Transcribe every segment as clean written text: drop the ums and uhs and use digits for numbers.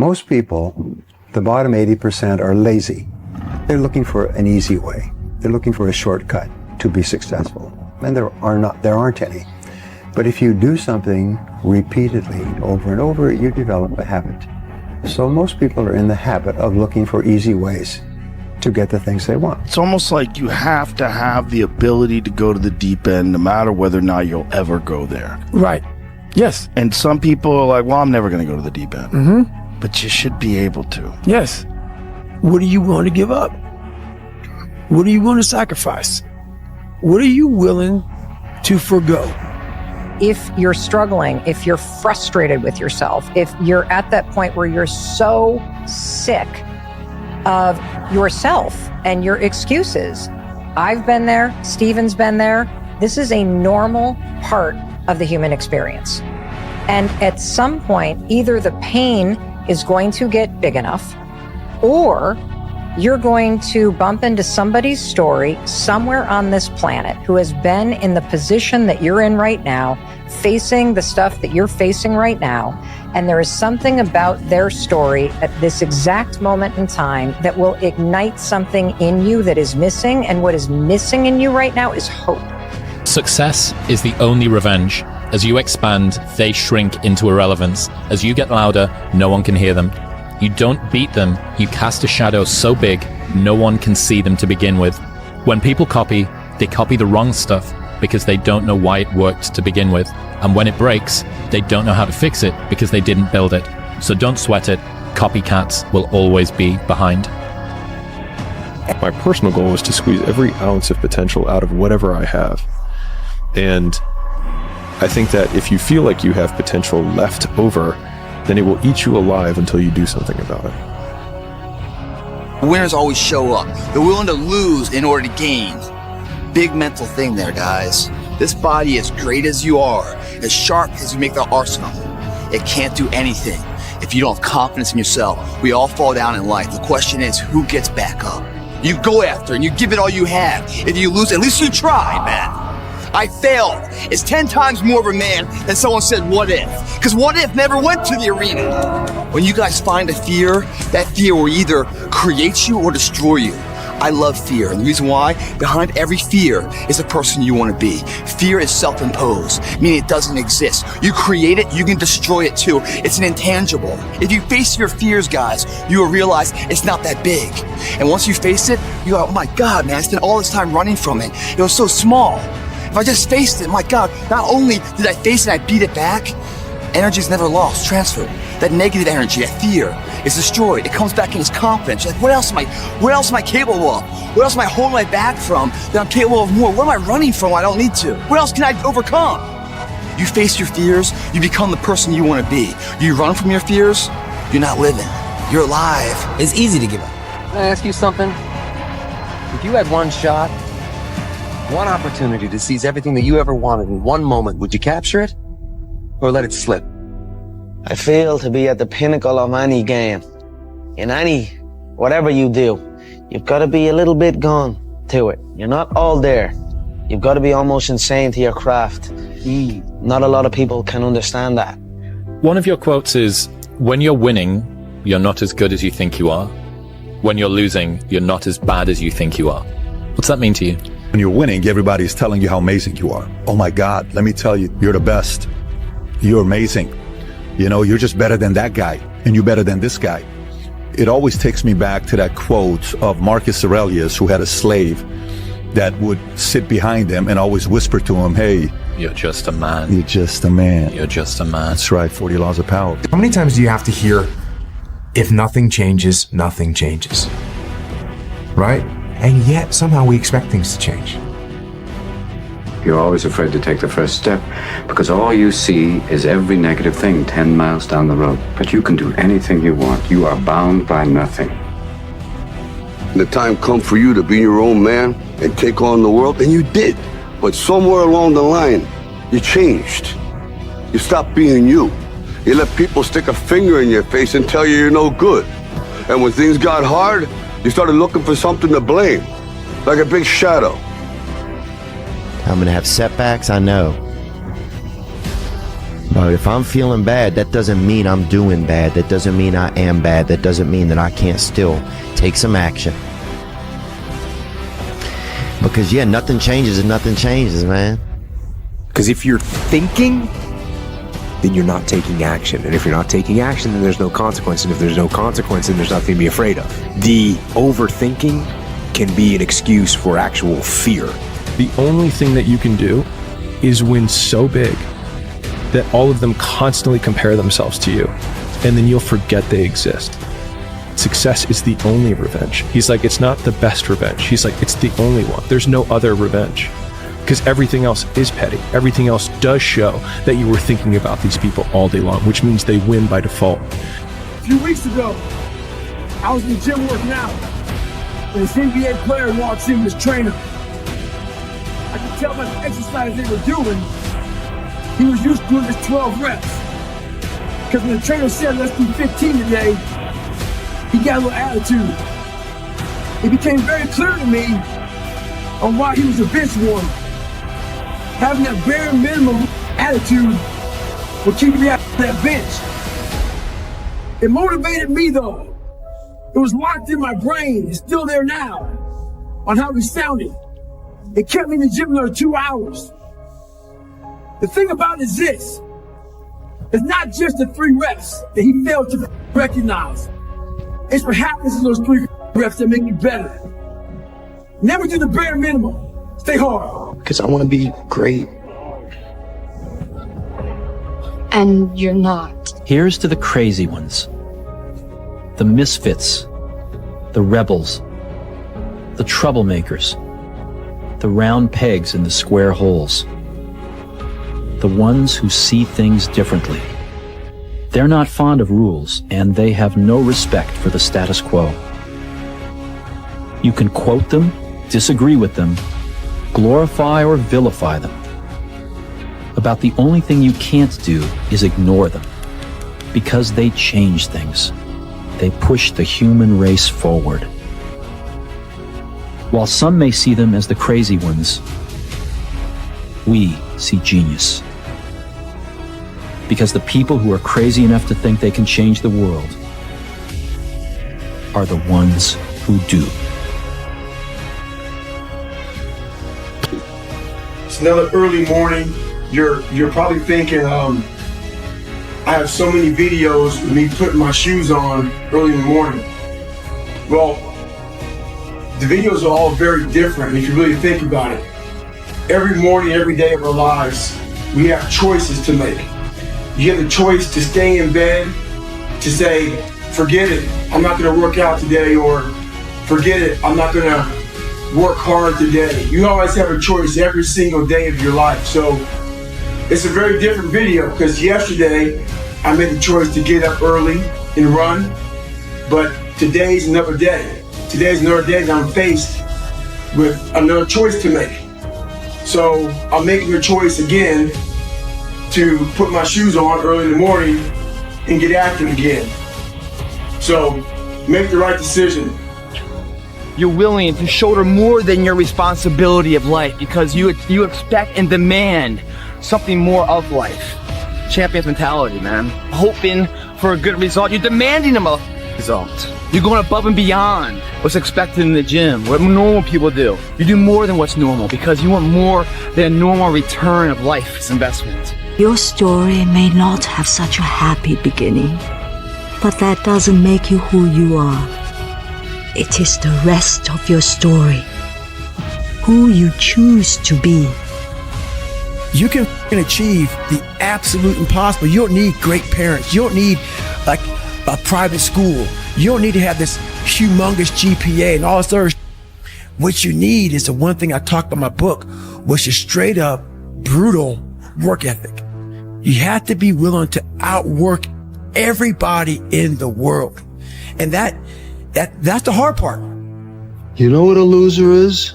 Most people, the bottom 80%, are lazy. They're looking for an easy way. They're looking for a shortcut to be successful. And there aren't any. But if you do something repeatedly over and over, you develop a habit. So most people are in the habit of looking for easy ways to get the things they want. It's almost like you have to have the ability to go to the deep end no matter whether or not you'll ever go there. Right. Yes. And some people are like, well, I'm never going to go to the deep end. Mm-hmm. But you should be able to. Yes. What are you willing to give up? What are you willing to sacrifice? What are you willing to forgo? If you're struggling, if you're frustrated with yourself, if you're at that point where you're so sick of yourself and your excuses, I've been there, Stephen's been there. This is a normal part of the human experience. And at some point, either the pain is going to get big enough, or you're going to bump into somebody's story somewhere on this planet who has been in the position that you're in right now, facing the stuff that you're facing right now. And there is something about their story at this exact moment in time that will ignite something in you that is missing. And what is missing in you right now is hope. Success is the only revenge. As you expand, they shrink into irrelevance. As you get louder, no one can hear them. You don't beat them, you cast a shadow so big, no one can see them to begin with. When people copy, they copy the wrong stuff because they don't know why it worked to begin with. And when it breaks, they don't know how to fix it because they didn't build it. So don't sweat it. Copycats will always be behind. My personal goal is to squeeze every ounce of potential out of whatever I have. And I think that if you feel like you have potential left over, then it will eat you alive until you do something about it. Winners always show up. They're willing to lose in order to gain. Big mental thing there, guys. This body, as great as you are, as sharp as you make the arsenal, it can't do anything if you don't have confidence in yourself. We all fall down in life. The question is, who gets back up? You go after and you give it all you have. If you lose, at least you tried, man. I failed. It's 10 times more of a man than someone said, what if? Because what if never went to the arena. When you guys find a fear, that fear will either create you or destroy you. I love fear, and the reason why, behind every fear is the person you want to be. Fear is self-imposed, meaning it doesn't exist. You create it, you can destroy it too. It's an intangible. If you face your fears, guys, you will realize it's not that big. And once you face it, you go, oh my God, man, I spent all this time running from it. It was so small. If I just faced it, my God, not only did I face it, I beat it back. Energy is never lost, transferred. That negative energy, that fear, is destroyed. It comes back in as confidence. You're like, what else am I capable of? What else am I holding my back from that I'm capable of more? What am I running from I don't need to? What else can I overcome? You face your fears, you become the person you want to be. You run from your fears, you're not living. You're alive. It's easy to give up. Can I ask you something? If you had one shot, one opportunity to seize everything that you ever wanted in one moment, would you capture it or let it slip? I feel to be at the pinnacle of any game. In whatever you do, you've got to be a little bit gone to it. You're not all there. You've got to be almost insane to your craft. Not a lot of people can understand that. One of your quotes is, when you're winning, you're not as good as you think you are. When you're losing, you're not as bad as you think you are. What's that mean to you? When you're winning, everybody's telling you how amazing you are. Oh my God, let me tell you, you're the best. You're amazing. You know, you're just better than that guy, and you're better than this guy. It always takes me back to that quote of Marcus Aurelius, who had a slave that would sit behind him and always whisper to him, hey, you're just a man. You're just a man. You're just a man. That's right, 40 laws of power. How many times do you have to hear, if nothing changes, nothing changes? Right? And yet, somehow we expect things to change. You're always afraid to take the first step because all you see is every negative thing 10 miles down the road. But you can do anything you want. You are bound by nothing. The time come for you to be your own man and take on the world, and you did. But somewhere along the line, you changed. You stopped being you. You let people stick a finger in your face and tell you you're no good. And when things got hard, you started looking for something to blame, like a big shadow. I'm gonna have setbacks, I know. But If I'm feeling bad, that doesn't mean I'm doing bad. That doesn't mean I am bad. That doesn't mean that I can't still take some action. Because, yeah, nothing changes and nothing changes, man. Because if you're thinking, then you're not taking action. And if you're not taking action, then there's no consequence. And if there's no consequence, then there's nothing to be afraid of. The overthinking can be an excuse for actual fear. The only thing that you can do is win so big that all of them constantly compare themselves to you, and then you'll forget they exist. Success is the only revenge. He's like, it's not the best revenge. He's like, it's the only one. There's no other revenge. Because everything else is petty. Everything else does show that you were thinking about these people all day long, which means they win by default. A few weeks ago, I was in the gym working out, and this NBA player walks in with his trainer. I could tell by the exercise they were doing, he was used to doing just 12 reps. Because when the trainer said, let's do 15 today, he got a little attitude. It became very clear to me on why he was a bench warmer. Having that bare minimum attitude will keep me out of that bench. It motivated me though. It was locked in my brain. It's still there now on how he sounded. It kept me in the gym another 2 hours. The thing about it is this. It's not just the 3 reps that he failed to recognize. It's what happens in those 3 reps that make you better. Never do the bare minimum. Stay hard. Because I want to be great. And you're not. Here's to the crazy ones, the misfits, the rebels, the troublemakers, the round pegs in the square holes, the ones who see things differently. They're not fond of rules, and they have no respect for the status quo. You can quote them, disagree with them, glorify or vilify them. About the only thing you can't do is ignore them, because they change things. They push the human race forward. While some may see them as the crazy ones, we see genius. Because the people who are crazy enough to think they can change the world are the ones who do. It's another early morning. You're probably thinking, I have so many videos of me putting my shoes on early in the morning. Well, the videos are all very different if you really think about it. Every morning, every day of our lives, we have choices to make. You have the choice to stay in bed, to say, forget it, I'm not gonna work out today, or forget it, I'm not gonna work hard today. You always have a choice every single day of your life. So it's a very different video, because yesterday I made the choice to get up early and run, but today's another day. Today's another day that I'm faced with another choice to make. So I'm making a choice again to put my shoes on early in the morning and get active again. So make the right decision. You're willing to shoulder more than your responsibility of life because you expect and demand something more of life. Champion's mentality, man. Hoping for a good result. You're demanding a result. You're going above and beyond what's expected in the gym, what normal people do. You do more than what's normal because you want more than a normal return of life's investment. Your story may not have such a happy beginning, but that doesn't make you who you are. It is the rest of your story, who you choose to be. You can achieve the absolute impossible. You don't need great parents. You don't need like a private school. You don't need to have this humongous GPA and all this other. What you need is the one thing I talked about in my book, which is straight up brutal work ethic. You have to be willing to outwork everybody in the world. And that's the hard part. You know what a loser is?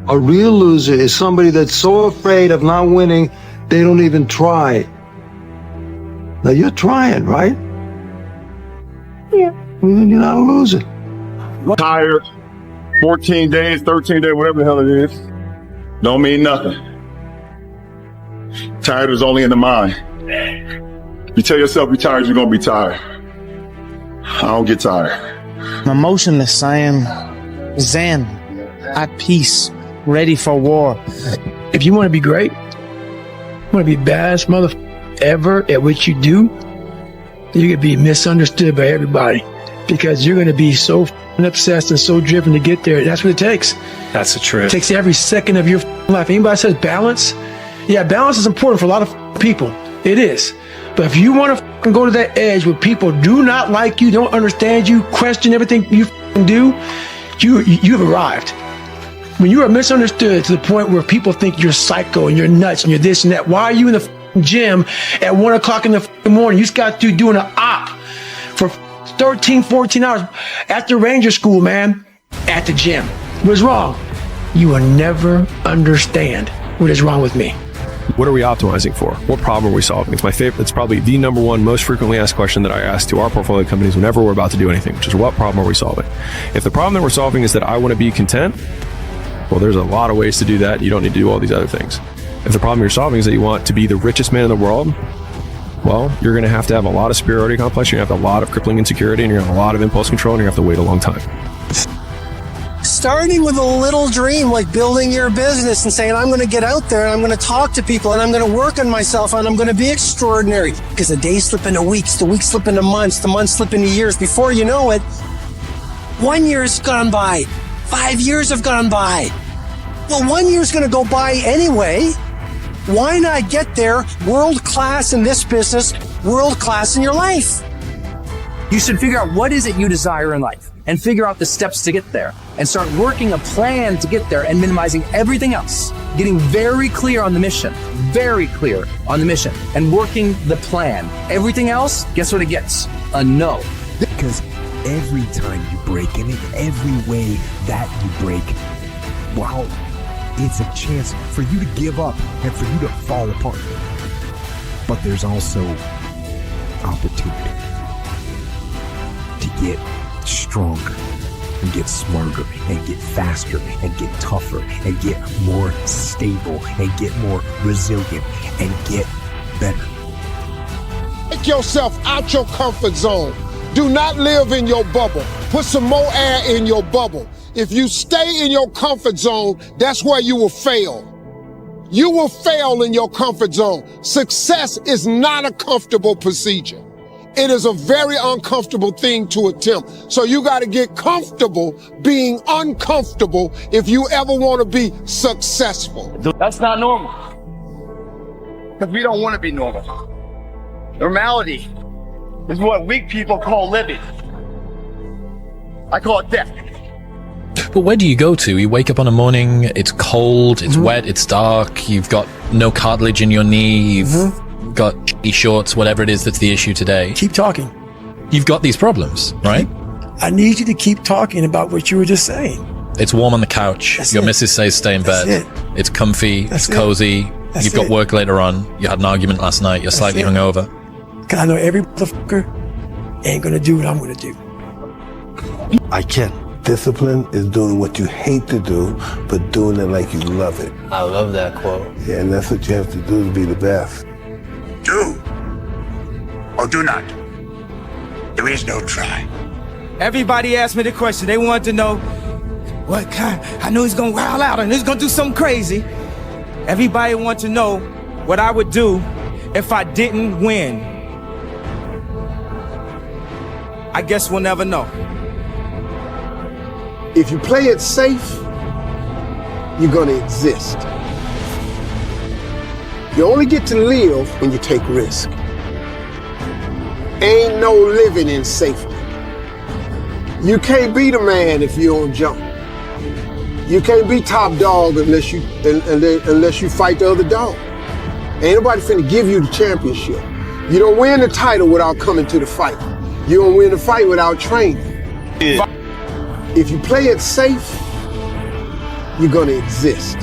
A real loser is somebody that's so afraid of not winning, they don't even try. Now you're trying, right? Yeah. Well, you're not a loser. Tired, 14 days, 13 days, whatever the hell it is, don't mean nothing. Tired is only in the mind. You tell yourself you're tired, you're gonna be tired. I don't get tired. I'm emotionless. I am zen, at peace, ready for war. If you want to be great, you want to be baddest motherfucker ever at what you do, you're going to be misunderstood by everybody because you're going to be so obsessed and so driven to get there. That's what it takes. That's the truth. It takes every second of your life. Anybody says balance? Yeah, balance is important for a lot of people. It is. But if you want to go to that edge where people do not like you, don't understand you, question everything you do, you've arrived. When you are misunderstood to the point where people think you're psycho and you're nuts and you're this and that, why are you in the gym at 1 o'clock in the morning? You just got through doing an op for 13, 14 hours after Ranger School, man, at the gym. What's wrong? You will never understand what is wrong with me. What are we optimizing for? What problem are we solving? It's my favorite. It's probably the number one most frequently asked question that I ask to our portfolio companies whenever we're about to do anything, which is what problem are we solving? If the problem that we're solving is that I want to be content, well, there's a lot of ways to do that. You don't need to do all these other things. If the problem you're solving is that you want to be the richest man in the world, well, you're going to have a lot of superiority complex. You're going to have a lot of crippling insecurity, and you're going to have a lot of impulse control, and you're going to have to wait a long time. Starting with a little dream, like building your business and saying, I'm going to get out there and I'm going to talk to people and I'm going to work on myself and I'm going to be extraordinary. Because the days slip into weeks, the weeks slip into months, the months slip into years. Before you know it, 1 year has gone by. 5 years have gone by. Well, 1 year's going to go by anyway. Why not get there world class in this business, world class in your life? You should figure out what is it you desire in life and figure out the steps to get there and start working a plan to get there and minimizing everything else. Getting very clear on the mission, and working the plan. Everything else, guess what it gets? A no. Because every time you break, and in every way that you break, wow, it's a chance for you to give up and for you to fall apart. But there's also opportunity to get stronger and get smarter and get faster and get tougher and get more stable and get more resilient and get better. Take yourself out your comfort zone. Do not live in your bubble. Put some more air in your bubble. If you stay in your comfort zone, that's where you will fail. You will fail in your comfort zone. Success is not a comfortable procedure. It is a very uncomfortable thing to attempt. So you got to get comfortable being uncomfortable if you ever want to be successful. That's not normal. Because we don't want to be normal. Normality is what weak people call living. I call it death. But where do you go to? You wake up on a morning, it's cold, it's wet, it's dark, you've got no cartilage in your knee, you've got shitty shorts, whatever it is that's the issue today. Keep talking. You've got these problems, right? I need you to keep talking about what you were just saying. It's warm on the couch. Your missus says stay in bed. It's comfy, it's cozy. You've got work later on. You had an argument last night. You're slightly hungover. Because I know every motherfucker ain't going to do what I'm going to do. I can. Discipline is doing what you hate to do, but doing it like you love it. I love that quote. Yeah, and that's what you have to do to be the best. Do or do not. There is no try. Everybody asked me the question. They wanted to know what kind. I know he's gonna wild out and he's gonna do something crazy. Everybody wanted to know what I would do if I didn't win. I guess we'll never know. If you play it safe, you're gonna exist. You only get to live when you take risk. Ain't no living in safety. You can't be the man if you don't jump. You can't be top dog unless you fight the other dog. Ain't nobody finna give you the championship. You don't win the title without coming to the fight. You don't win the fight without training. Yeah. If you play it safe, you're gonna exist.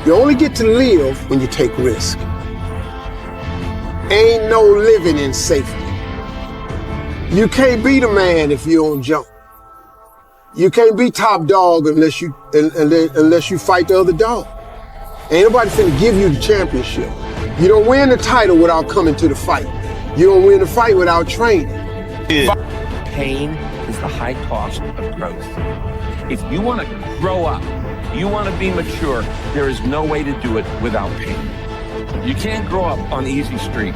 You only get to live when you take risk. Ain't no living in safety. You can't be the man if you don't jump. You can't be top dog unless you fight the other dog. Ain't nobody finna give you the championship. You don't win the title without coming to the fight. You don't win the fight without training. Pain is the high cost of growth. If you want to grow up, you want to be mature, there is no way to do it without pain. You can't grow up on the easy street.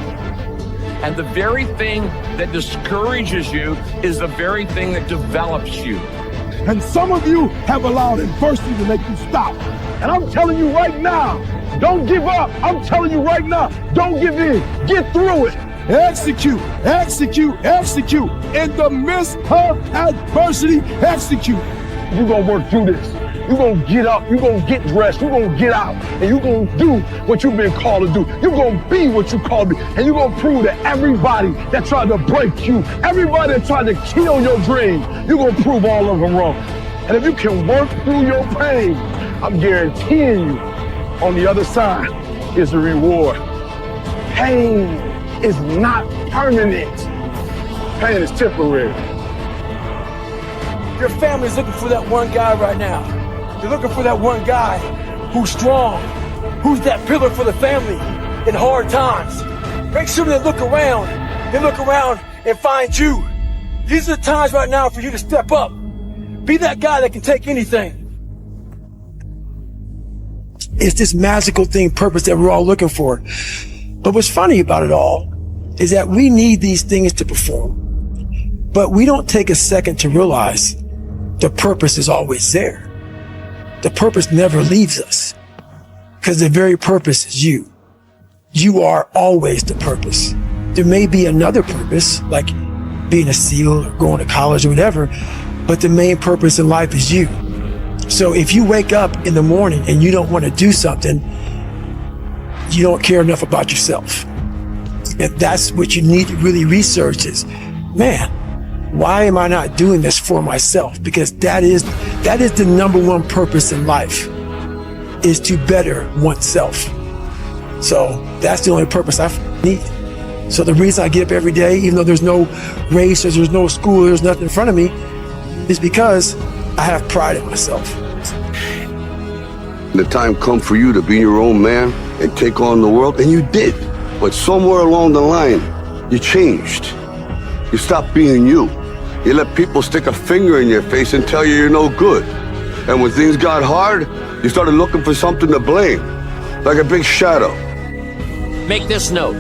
And the very thing that discourages you is the very thing that develops you. And some of you have allowed adversity to make you stop. And I'm telling you right now, don't give up. I'm telling you right now, don't give in. Get through it. Execute, execute, execute. In the midst of adversity, execute. You're going to work through this. You're going to get up. You're going to get dressed. You're going to get out. And you're going to do what you've been called to do. You're going to be what you called to be. And you're going to prove to everybody that tried to break you, everybody that tried to kill your dream, you're going to prove all of them wrong. And if you can work through your pain, I'm guaranteeing you, on the other side is a reward. Pain is not permanent. Pain is temporary. Your family's looking for that one guy right now. They're looking for that one guy who's strong, who's that pillar for the family in hard times. Make sure they look around and find you. These are the times right now for you to step up. Be that guy that can take anything. It's this magical thing, purpose that we're all looking for. But what's funny about it all is that we need these things to perform. But we don't take a second to realize the purpose is always there. The purpose never leaves us because the very purpose is you. You are always the purpose. There may be another purpose, like being a SEAL or going to college or whatever, but the main purpose in life is you. So if you wake up in the morning and you don't want to do something, you don't care enough about yourself. And that's what you need to really research is, man, why am I not doing this for myself? Because that is the number one purpose in life, is to better oneself. So that's the only purpose I need. So the reason I get up every day, even though there's no race or there's no school, there's nothing in front of me, is because I have pride in myself. The time come for you to be your own man and take on the world, and you did. But somewhere along the line, you changed. You stopped being you. You let people stick a finger in your face and tell you you're no good. And when things got hard, you started looking for something to blame, like a big shadow. Make this note.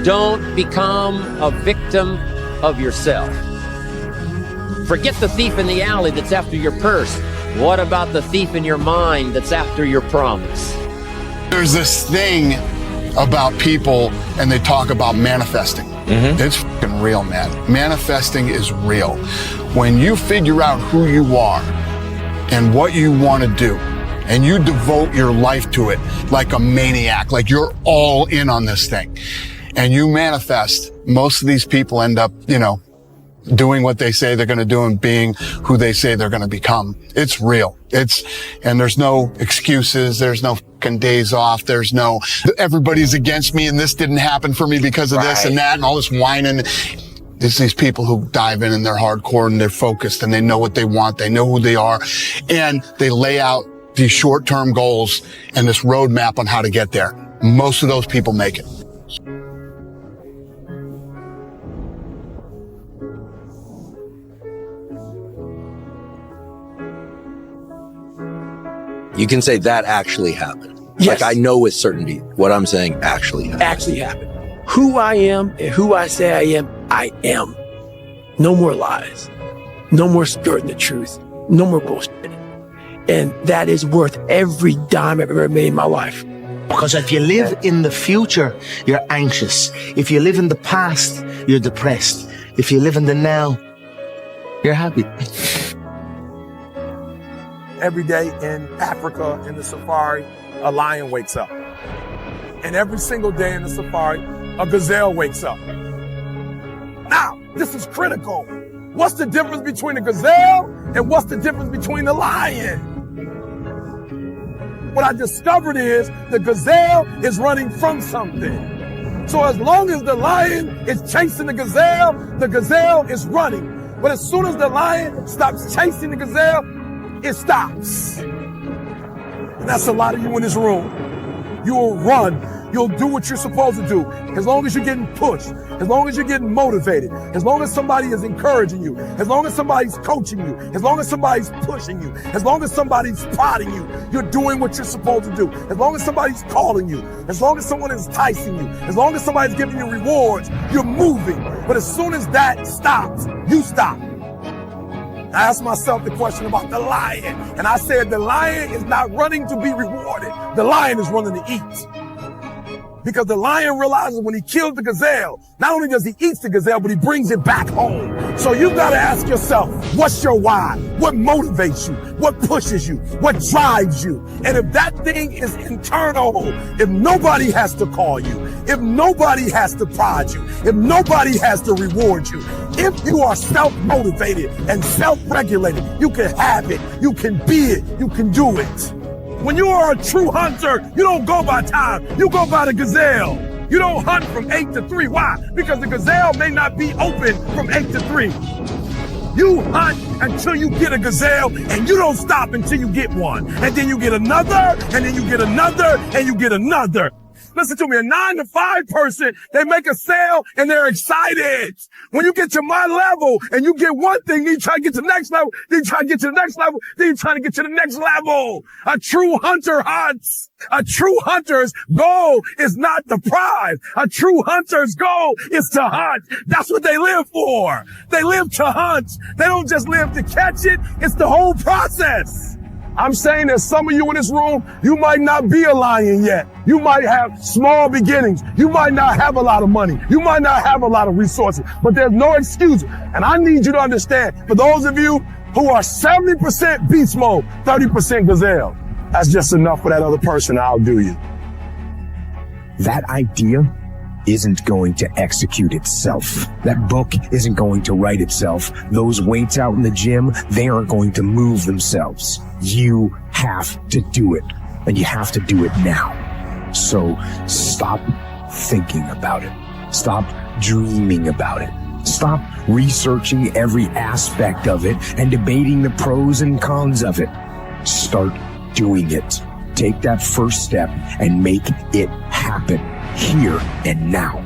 Don't become a victim of yourself. Forget the thief in the alley that's after your purse. What about the thief in your mind that's after your promise? There's this thing about people, and they talk about manifesting. It's fucking real, man. Manifesting is real. When you figure out who you are and what you want to do, and you devote your life to it like a maniac, like you're all in on this thing, and you manifest, most of these people end up, doing what they say they're going to do and being who they say they're going to become. It's real. And there's no excuses. There's no fucking days off. There's no, everybody's against me and this didn't happen for me because of this and that and all this whining. It's these people who dive in and they're hardcore and they're focused and they know what they want. They know who they are, and they lay out these short-term goals and this roadmap on how to get there. Most of those people make it. You can say that actually happened. Yes. Like I know with certainty what I'm saying actually happened. Actually happened. Who I am and who I say I am. No more lies. No more skirting the truth. No more bullshit. And that is worth every dime I've ever made in my life. Because if you live in the future, you're anxious. If you live in the past, you're depressed. If you live in the now, you're happy. Every day in Africa, in the safari, a lion wakes up. And every single day in the safari, a gazelle wakes up. Now, this is critical. What's the difference between a gazelle and what's the difference between the lion? What I discovered is the gazelle is running from something. So as long as the lion is chasing the gazelle is running. But as soon as the lion stops chasing the gazelle, it stops. And that's a lot of you in this room. You will run. you'll do what you're supposed to do. As long as you're getting pushed, as long as you're getting motivated, as long as somebody is encouraging you, as long as somebody's coaching you, as long as somebody's pushing you, as long as somebody's prodding you, you're doing what you're supposed to do. As long as somebody's calling you, as long as someone is enticing you, as long as somebody's giving you rewards, you're moving. But as soon as that stops, you stop. I asked myself the question about the lion, and I said the lion is not running to be rewarded. The lion is running to eat. Because the lion realizes when he kills the gazelle, not only does he eat the gazelle, but he brings it back home. So you gotta ask yourself, what's your why? What motivates you? What pushes you? What drives you? And if that thing is internal, if nobody has to call you, if nobody has to prod you, if nobody has to reward you, if you are self-motivated and self-regulated, you can have it, you can be it, you can do it. When you are a true hunter, you don't go by time, you go by the gazelle. You don't hunt from 8 to 3. Why? Because the gazelle may not be open from 8 to 3. You hunt until you get a gazelle, and you don't stop until you get one. And then you get another, and then you get another, and you get another. Listen to me, a 9 to 5 person, they make a sale and they're excited. When you get to my level and you get one thing, then you try to get to the next level, then you try to get to the next level, then you try to get to the next level. A true hunter hunts. A true hunter's goal is not the prize. A true hunter's goal is to hunt. That's what they live for. They live to hunt. They don't just live to catch it. It's the whole process. I'm saying that some of you in this room, you might not be a lion yet. You might have small beginnings. You might not have a lot of money. You might not have a lot of resources, but there's no excuse. And I need you to understand, for those of you who are 70% beast mode, 30% gazelle, that's just enough for that other person. I'll do you. That idea isn't going to execute itself. That book isn't going to write itself. Those weights out in the gym, they aren't going to move themselves. You have to do it, and you have to do it now. So stop thinking about it. Stop dreaming about it. Stop researching every aspect of it and debating the pros and cons of it. Start doing it. Take that first step and make it happen here and now.